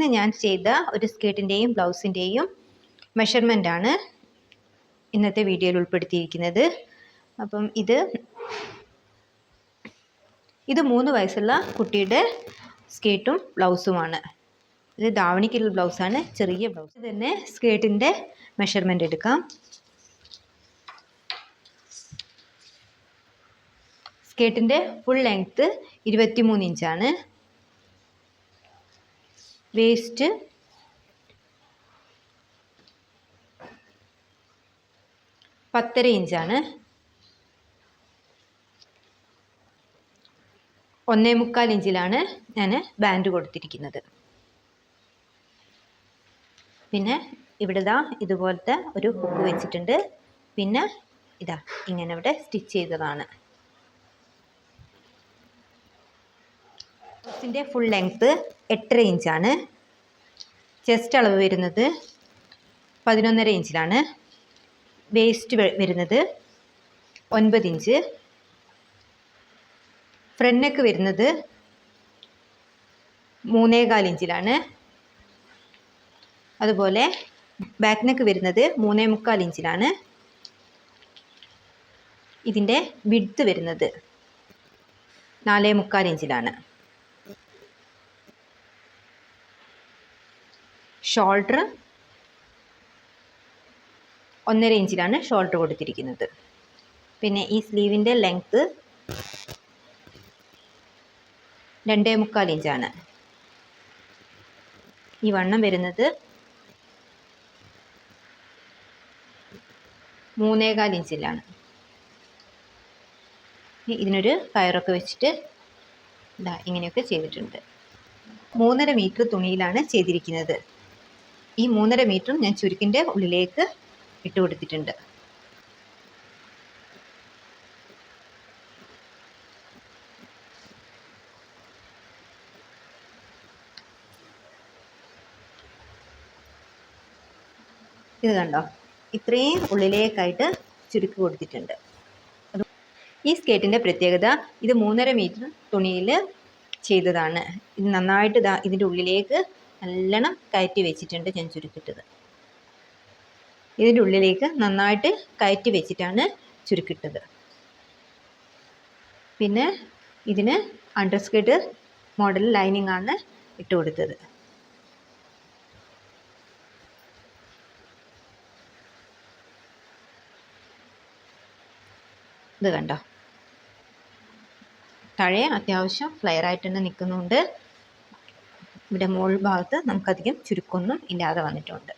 ഇന്ന് ഞാൻ ചെയ്ത ഒരു സ്കേർട്ടിൻ്റെയും ബ്ലൗസിൻ്റെയും മെഷർമെൻ്റാണ് ഇന്നത്തെ വീഡിയോയിൽ ഉൾപ്പെടുത്തിയിരിക്കുന്നത്. അപ്പം ഇത് 3 വയസ്സുള്ള കുട്ടിയുടെ സ്കേർട്ടും ബ്ലൗസുമാണ്. ഇത് ധാവണിക്കുള്ള ബ്ലൗസാണ്, ചെറിയ ബ്ലൗസ്. ഇത് തന്നെ സ്കേർട്ടിൻ്റെ മെഷർമെൻ്റ് എടുക്കാം. സ്കേർട്ടിൻ്റെ ഫുൾ ലെങ്ത്ത് 23 ഇഞ്ചാണ്. വേസ്റ്റ് 10.5 ഇഞ്ചാണ്. 1.25 ഇഞ്ചിലാണ് ഞാൻ ബാൻഡ് കൊടുത്തിരിക്കുന്നത്. പിന്നെ ഇവിടെ ഇതുപോലത്തെ ഒരു ഹുക്ക് വെച്ചിട്ടുണ്ട്. പിന്നെ ഇങ്ങനെ ഇവിടെ സ്റ്റിച്ച് ചെയ്തതാണ്. ബ്ലൗസിൻ്റെ ഫുൾ ലെങ്ത്ത് 8.5 ഇഞ്ചാണ്. ചെസ്റ്റ് അളവ് വരുന്നത് 11.5 ഇഞ്ചിലാണ്. വേസ്റ്റ് വരുന്നത് 9 ഇഞ്ച്. ഫ്രണ്ട് നെക്ക് വരുന്നത് 3.25 ഇഞ്ചിലാണ്. അതുപോലെ ബാക്ക് നെക്ക് വരുന്നത് 3.25 ഇഞ്ചിലാണ്. ഇതിൻ്റെ വിഡ്ത്ത് വരുന്നത് 4.25 ഇഞ്ചിലാണ്. ഷോൾഡർ 1.5 ഇഞ്ചിലാണ് ഷോൾഡർ കൊടുത്തിരിക്കുന്നത്. പിന്നെ ഈ സ്ലീവിൻ്റെ ലെങ്ത്ത് 2.25 ഇഞ്ചാണ്. ഈ വണ്ണം വരുന്നത് 3.25 ഇഞ്ചിലാണ്. ഇതിനൊരു കയറൊക്കെ വെച്ചിട്ട് ഇങ്ങനെയൊക്കെ ചെയ്തിട്ടുണ്ട്. 3.5 മീറ്റർ തുണിയിലാണ് ചെയ്തിരിക്കുന്നത്. ഈ 3.5 മീറ്ററും ഞാൻ ചുരുക്കിൻ്റെ ഉള്ളിലേക്ക് ഇട്ട് കൊടുത്തിട്ടുണ്ട്. ഇത് കണ്ടോ, ഇത്രയും ഉള്ളിലേക്കായിട്ട് ചുരുക്കി കൊടുത്തിട്ടുണ്ട്. ഈ സ്കേർട്ടിൻ്റെ പ്രത്യേകത, ഇത് 3.5 മീറ്റർ തുണിയിൽ ചെയ്തതാണ്. ഇത് നന്നായിട്ട് ഇതിൻ്റെ ഉള്ളിലേക്ക് നല്ലോണം കയറ്റി വെച്ചിട്ടുണ്ട് ഞാൻ ചുരുക്കിട്ടത്. ഇതിൻ്റെ ഉള്ളിലേക്ക് നന്നായിട്ട് കയറ്റി വെച്ചിട്ടാണ് ചുരുക്കിട്ടത്. പിന്നെ ഇതിന് അണ്ടർ സ്കേർട്ട് മോഡൽ ലൈനിങ് ആണ് ഇട്ട് കൊടുത്തത്. ഇത് കണ്ടോ, താഴെ അത്യാവശ്യം ഫ്ലെയർ ആയിട്ട് തന്നെ നിൽക്കുന്നുണ്ട്. ഇവിടെ മുകൾ ഭാഗത്ത് നമുക്കധികം ചുരുക്കൊന്നും ഇല്ലാതെ വന്നിട്ടുണ്ട്.